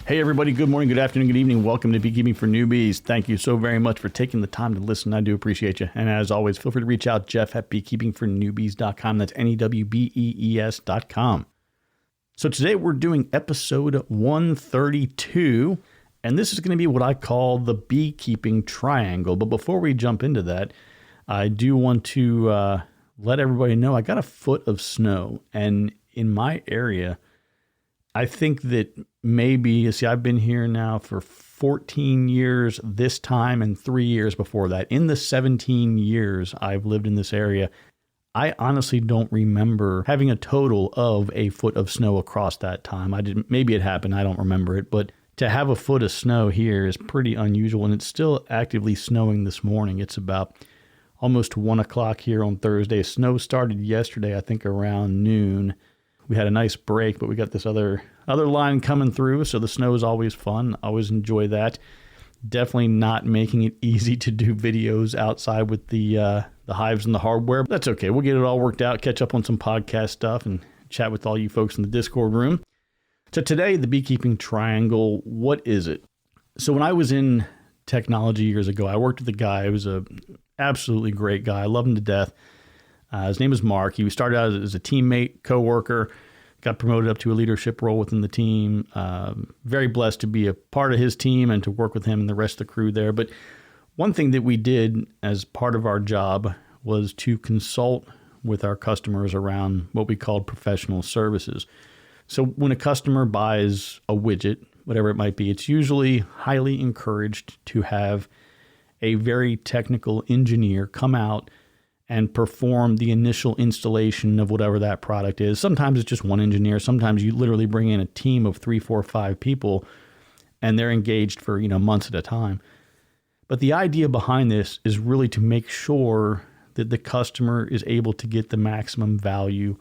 Hey everybody, good morning, good afternoon, good evening. Welcome to Beekeeping for Newbies. Thank you so very much for taking the time to listen. I do appreciate you. And as always, feel free to reach out, Jeff at beekeepingfornewbies.com. That's NEWBEES.com. So today we're doing episode 132, and this is going to be what I call the Beekeeping Triangle. But before we jump into that, I do want to let everybody know I got a foot of snow, and in my area, I think that maybe, I've been here now for 14 years this time and 3 years before that. In the 17 years I've lived in this area, I honestly don't remember having a total of a foot of snow across that time. Maybe it happened, I don't remember it, but to have a foot of snow here is pretty unusual, and it's still actively snowing this morning. It's about almost 1 o'clock here on Thursday. Snow started yesterday, I think around noon. We had a nice break, but we got this other line coming through, so the snow is always fun. I always enjoy that. Definitely not making it easy to do videos outside with the hives and the hardware. But that's okay. We'll get it all worked out, catch up on some podcast stuff, and chat with all you folks in the Discord room. So today, the Beekeeping Triangle, what is it? So when I was in technology years ago, I worked with a guy who was an absolutely great guy. I love him to death. His name is Mark. He started out as a teammate, coworker, got promoted up to a leadership role within the team. Very blessed to be a part of his team and to work with him and the rest of the crew there. But one thing that we did as part of our job was to consult with our customers around what we called professional services. So when a customer buys a widget, whatever it might be, it's usually highly encouraged to have a very technical engineer come out and perform the initial installation of whatever that product is. Sometimes it's just one engineer. Sometimes you literally bring in a team of 3, 4, 5 people, and they're engaged for months at a time. But the idea behind this is really to make sure that the customer is able to get the maximum value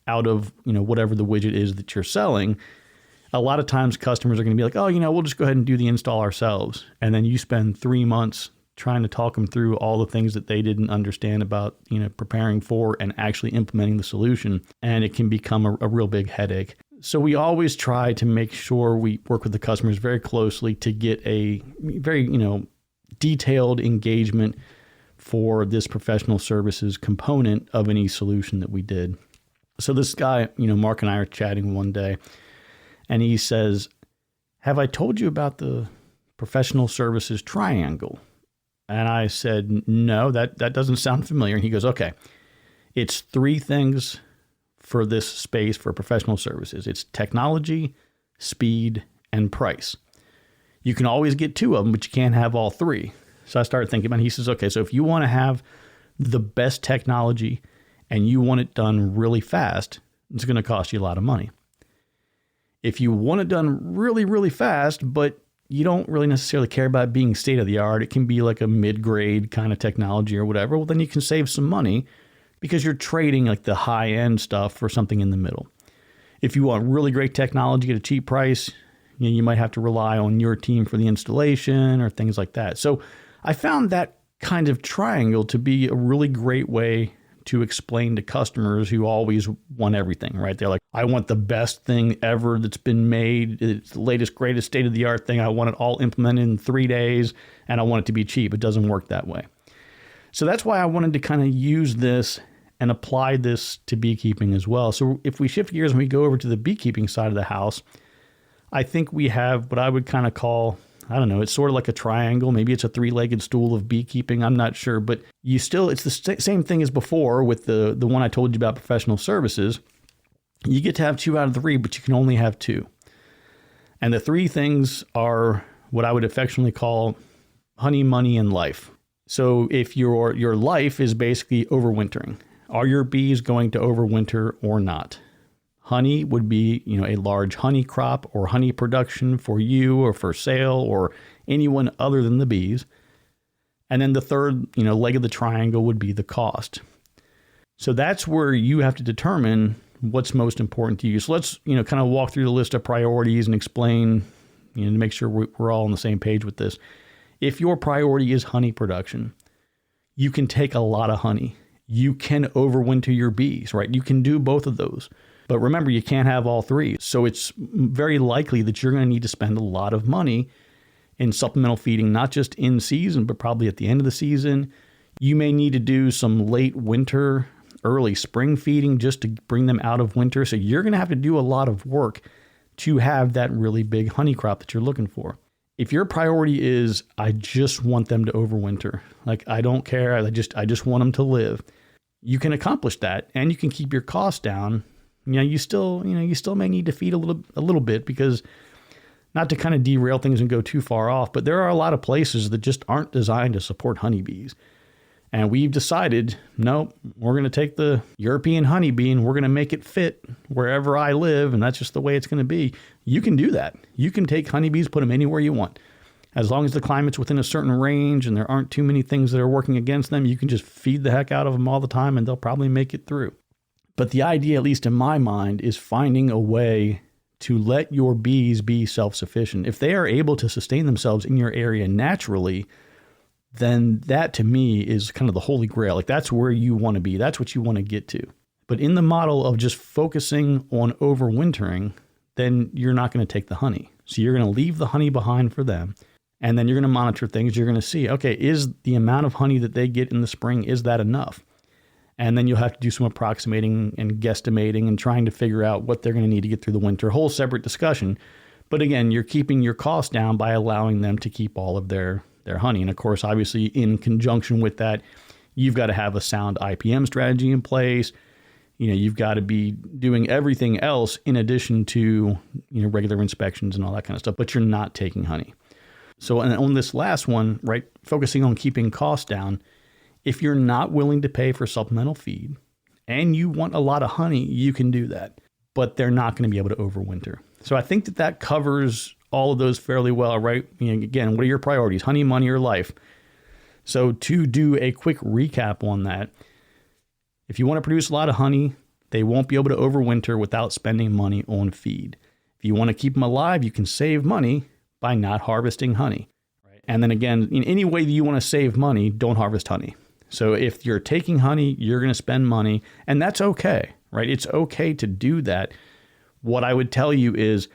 out of whatever the widget is that you're selling. A lot of times customers are going to be like, oh, we'll just go ahead and do the install ourselves. And then you spend 3 months trying to talk them through all the things that they didn't understand about, preparing for and actually implementing the solution. And it can become a real big headache. So we always try to make sure we work with the customers very closely to get a very, detailed engagement for this professional services component of any solution that we did. So this guy, Mark and I are chatting one day, and he says, have I told you about the professional services triangle? And I said, no, that doesn't sound familiar. And he goes, okay, it's 3 things for this space for professional services. It's technology, speed, and price. You can always get 2 of them, but you can't have all 3. So I started thinking about it. He says, okay, so if you want to have the best technology and you want it done really fast, it's going to cost you a lot of money. If you want it done really, really fast, but you don't really necessarily care about being state of the art, it can be like a mid-grade kind of technology or whatever, well, then you can save some money because you're trading like the high-end stuff for something in the middle. If you want really great technology at a cheap price, you might have to rely on your team for the installation or things like that. So I found that kind of triangle to be a really great way to explain to customers who always want everything, right? They're like, I want the best thing ever that's been made. It's the latest, greatest state-of-the-art thing. I want it all implemented in 3 days, and I want it to be cheap. It doesn't work that way. So that's why I wanted to kind of use this and apply this to beekeeping as well. So if we shift gears and we go over to the beekeeping side of the house, I think we have what I would kind of call, it's sort of like a triangle. Maybe it's a 3-legged stool of beekeeping. I'm not sure, but it's the same thing as before with the one I told you about professional services. You get to have 2 out of 3, but you can only have 2. And the 3 things are what I would affectionately call honey, money, and life. So if your life is basically overwintering, are your bees going to overwinter or not? Honey would be, a large honey crop or honey production for you or for sale or anyone other than the bees. And then the third, leg of the triangle would be the cost. So that's where you have to determine what's most important to you. So let's, kind of walk through the list of priorities and explain, to make sure we're all on the same page with this. If your priority is honey production, you can take a lot of honey. You can overwinter your bees, right? You can do both of those. But remember, you can't have all three. So it's very likely that you're going to need to spend a lot of money in supplemental feeding, not just in season, but probably at the end of the season. You may need to do some late winter, early spring feeding just to bring them out of winter. So you're going to have to do a lot of work to have that really big honey crop that you're looking for. If your priority is, I just want them to overwinter, like I don't care, I just want them to live, you can accomplish that and you can keep your costs down. You still may need to feed a little bit, because not to kind of derail things and go too far off, but there are a lot of places that just aren't designed to support honeybees. And we've decided, no, we're going to take the European honeybee and we're going to make it fit wherever I live. And that's just the way it's going to be. You can do that. You can take honeybees, put them anywhere you want. As long as the climate's within a certain range and there aren't too many things that are working against them, you can just feed the heck out of them all the time and they'll probably make it through. But the idea, at least in my mind, is finding a way to let your bees be self-sufficient. If they are able to sustain themselves in your area naturally, then that to me is kind of the holy grail. Like that's where you want to be. That's what you want to get to. But in the model of just focusing on overwintering, then you're not going to take the honey. So you're going to leave the honey behind for them. And then you're going to monitor things. You're going to see, okay, is the amount of honey that they get in the spring, is that enough? And then you'll have to do some approximating and guesstimating and trying to figure out what they're going to need to get through the winter. Whole separate discussion. But again, you're keeping your costs down by allowing them to keep all of their honey. And of course, obviously, in conjunction with that, you've got to have a sound IPM strategy in place. You've got to be doing everything else in addition to, regular inspections and all that kind of stuff, but you're not taking honey. So on this last one, right, focusing on keeping costs down, if you're not willing to pay for supplemental feed and you want a lot of honey, you can do that, but they're not going to be able to overwinter. So I think that covers all of those fairly well, right? Again, what are your priorities? Honey, money, or life? So to do a quick recap on that, if you want to produce a lot of honey, they won't be able to overwinter without spending money on feed. If you want to keep them alive, you can save money by not harvesting honey. Right? And then again, in any way that you want to save money, don't harvest honey. So if you're taking honey, you're going to spend money, and that's okay, right? It's okay to do that. What I would tell you is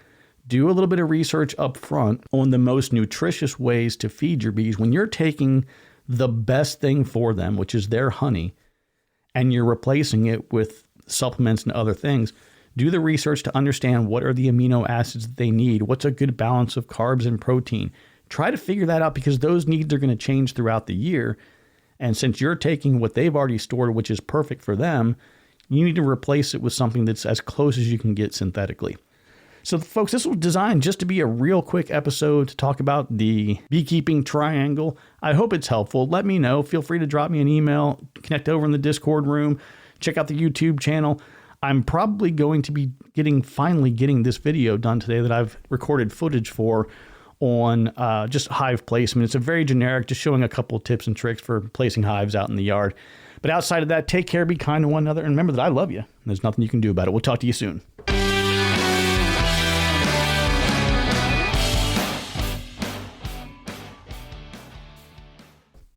do a little bit of research up front on the most nutritious ways to feed your bees. When you're taking the best thing for them, which is their honey, and you're replacing it with supplements and other things, do the research to understand what are the amino acids that they need, what's a good balance of carbs and protein. Try to figure that out, because those needs are going to change throughout the year. And since you're taking what they've already stored, which is perfect for them, you need to replace it with something that's as close as you can get synthetically. So folks, this was designed just to be a real quick episode to talk about the beekeeping triangle. I hope it's helpful. Let me know. Feel free to drop me an email, connect over in the Discord room, check out the YouTube channel. I'm probably going to be finally getting this video done today that I've recorded footage for on just hive placement. It's a very generic, just showing a couple of tips and tricks for placing hives out in the yard. But outside of that, take care, be kind to one another, and remember that I love you. There's nothing you can do about it. We'll talk to you soon.